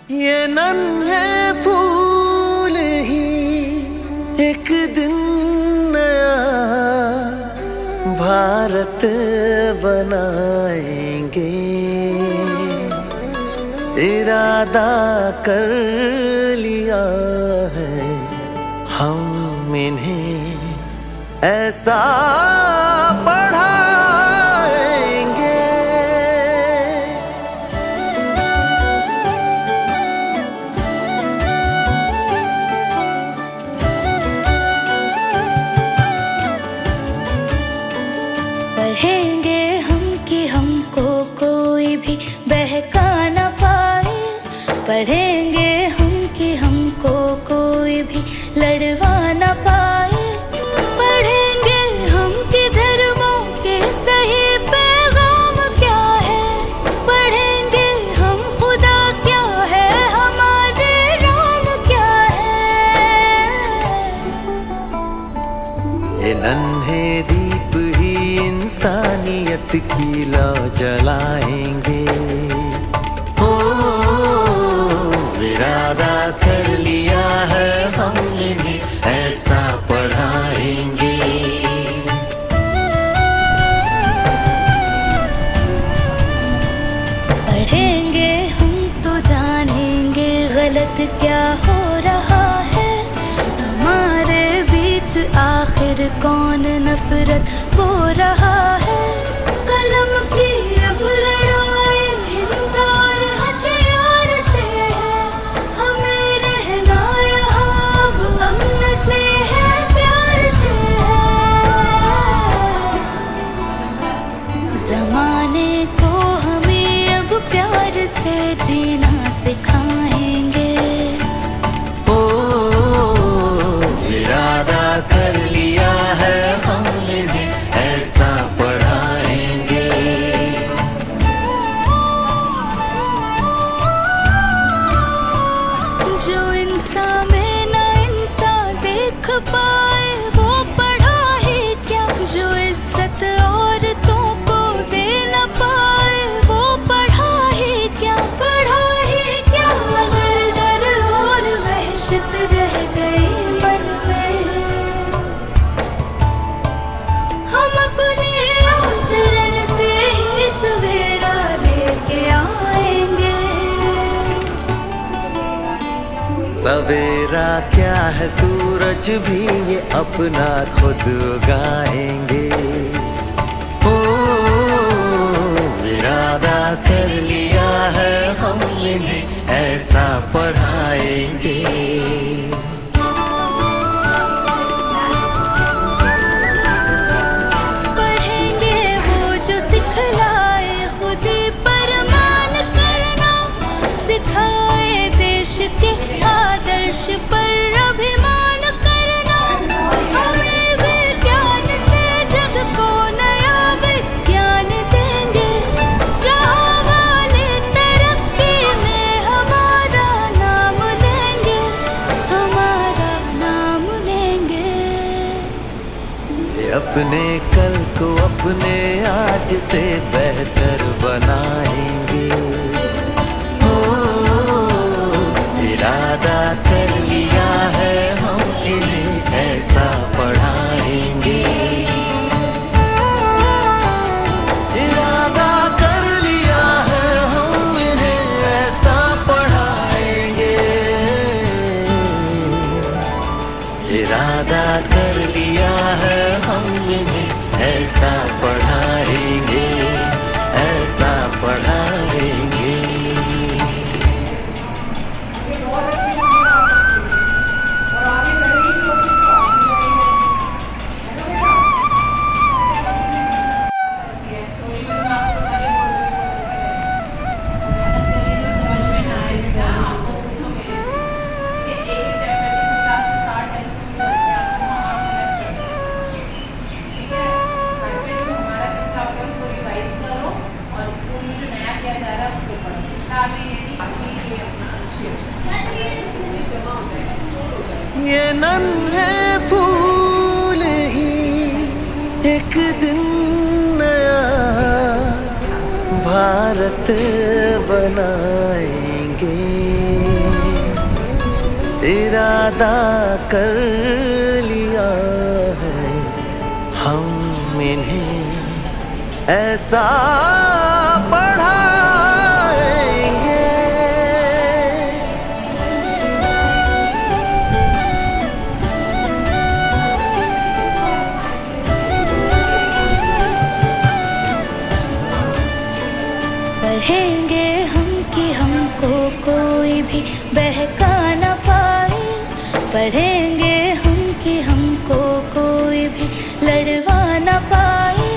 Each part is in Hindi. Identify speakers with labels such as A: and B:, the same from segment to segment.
A: ये नन्हे फूल ही एक दिन नया भारत बनाएंगे। इरादा कर लिया है हम इन्हें ऐसा पढ़ाएंगे।
B: पढ़ेंगे हम कि हमको कोई भी बहका न पाए। पढ़ेंगे हम कि हमको कोई भी लड़वा न पाए। पढ़ेंगे हम कि धर्मों के सही पैगाम क्या है। पढ़ेंगे हम खुदा क्या है, हमारे राम क्या है।
A: ये नन्हे दीप ही इंसानियत की लौ जलाएंगे। हो इरादा कर लिया है हम इन्हें ऐसा पढ़ाएंगे।
B: पढ़ेंगे हम तो जानेंगे गलत क्या हो रहा है। हमारे बीच आखिर कौन नफरत बो रहा है। कलम की अब लड़ाई हिंसा और हथियार से है। हमें रहना यहाँ अब अमन से है, प्यार से है। ज़माने को हमें अब प्यार से जीना सिखाएंगे।
A: ओ इरादा कर लिया है हम इन्हें ऐसा पढ़ाएंगे।
B: जो इंसान में ना इंसान देख पाए वो पढ़ा ही क्या। जो इज्जत औरतों को दे न पाए वो पढ़ा ही क्या। पढ़ा ही क्या अगर डर और वहशत रह गई मन में। हम अपने आचरण से ही सवेरा लेके आएंगे।
A: सवेरा क्या है, सूरज भी ये अपना खुद उगाएंगे। ओ इरादा कर लिया है हम इन्हें ऐसा पढ़ाएंगे।
B: पढ़ेंगे वो जो सिखलाए खुदी पर मान करना। सिखाए देश के आदर्श पर अभिमान करना। हमें विज्ञान से जग को नया विज्ञान देंगे। जहाँ वाले तरक्की में हमारा नाम लेंगे, हमारा नाम लेंगे।
A: ये अपने कल को अपने आज से बेहतर बनाएंगे। ओ इरादा कर लिया है हम इन्हें ऐसा पढ़ाएंगे। इरादा कर लिया है हम इन्हें ऐसा पढ़ाएंगे। इरादा कर लिया है हम इन्हें ऐसा पढ़ाएंगे, ऐसा पढ़ाएंगे। ये नन्हे फूल ही एक दिन नया भारत बनाएंगे। पाएंगे। इरादा कर लिया है हम इन्हें ऐसा पढ़ाएंगे।
B: पढ़ेंगे हम कि हमको कोई भी बहका न पाए। पढ़ेंगे हम कि हमको कोई भी लड़वा न पाए।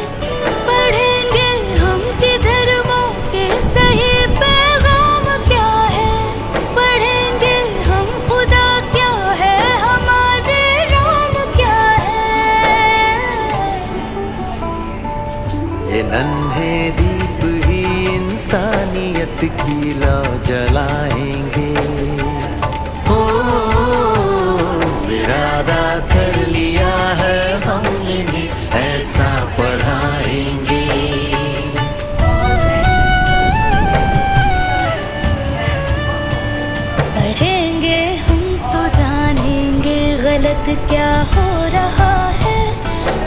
B: पढ़ेंगे हम कि धर्मों के सही पैगाम क्या है। पढ़ेंगे हम खुदा क्या है, हमारे राम क्या है।
A: ये नन्हे दीप ही इंसानियत की लौ जलाएंगे। ओ इरादा कर लिया है हम इन्हें ऐसा पढ़ाएंगे।
B: पढ़ेंगे हम तो जानेंगे गलत क्या हो रहा है।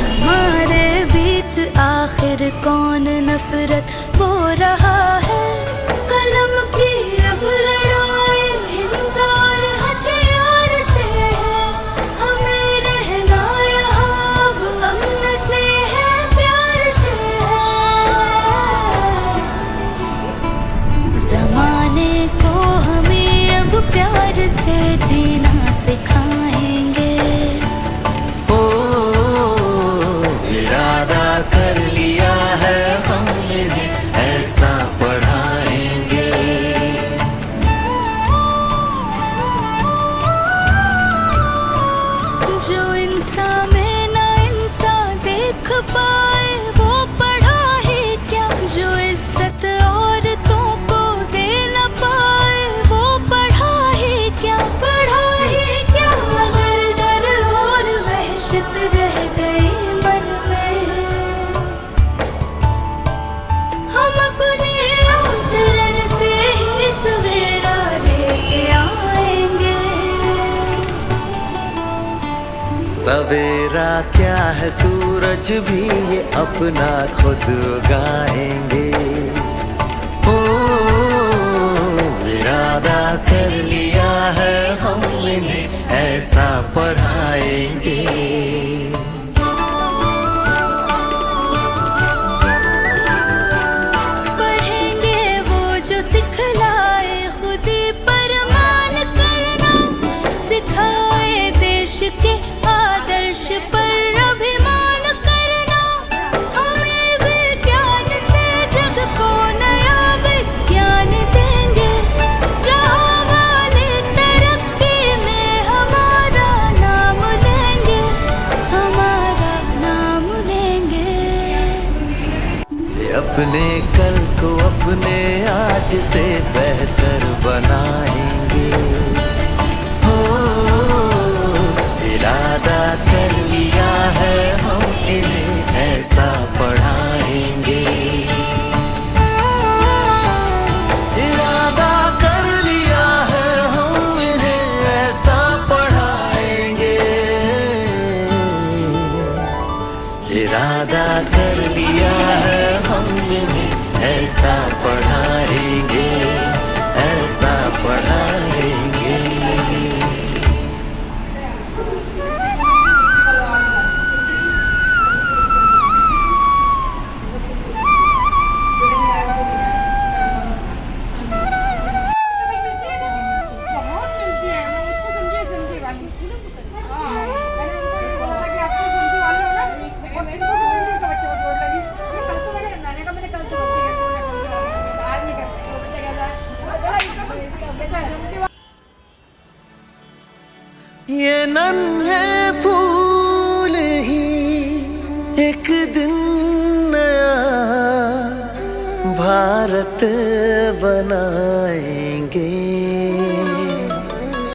B: हमारे बीच आखिर कौन नफरत बो रहा है। कलम की अब लड़ाई हिंसा और हथियार से है। हमें रहना यहाँ अब अमन से है, प्यार से है। ज़माने को हमें अब प्यार से जीना सिखाएंगे।
A: ओ इरादा कर लिया है हम इन्हें ऐसा पढ़ाएंगे।
B: जो इंसान में ना इंसान देख पाए वो पढ़ा ही क्या। जो इज्जत औरतों को दे न पाए वो पढ़ा ही क्या। पढ़ा ही क्या अगर डर और वहशत रह गई मन में। हम अपने आचरण से ही सवेरा लेके आएंगे।
A: सवेरा क्या है सूरज भी ये अपना खुद उगाएंगे। ओ इरादा कर लिया है हम इन्हें ऐसा पढ़ाएंगे।
B: पढ़ेंगे वो जो सिखलाए खुदी पर मान करना। सिखाए देश के आदर्श पर अभिमान करना। हमें विज्ञान से जग को नया विज्ञान देंगे। जहाँ वाले तरक्की में हमारा नाम लेंगे, हमारा नाम लेंगे।
A: ये अपने कल को अपने आज से बेहतर बनाएंगे। हो इरादा कर लिया है हम इन्हें ऐसा पढ़ाएंगे। इरादा कर लिया है हम इन्हें ऐसा पढ़ाएंगे। इरादा कर लिया है हम इन्हें ऐसा पढ़ाएंगे, ऐसा पढ़ाएंगे। ये नन्हे फूल ही एक दिन नया भारत बनाएंगे।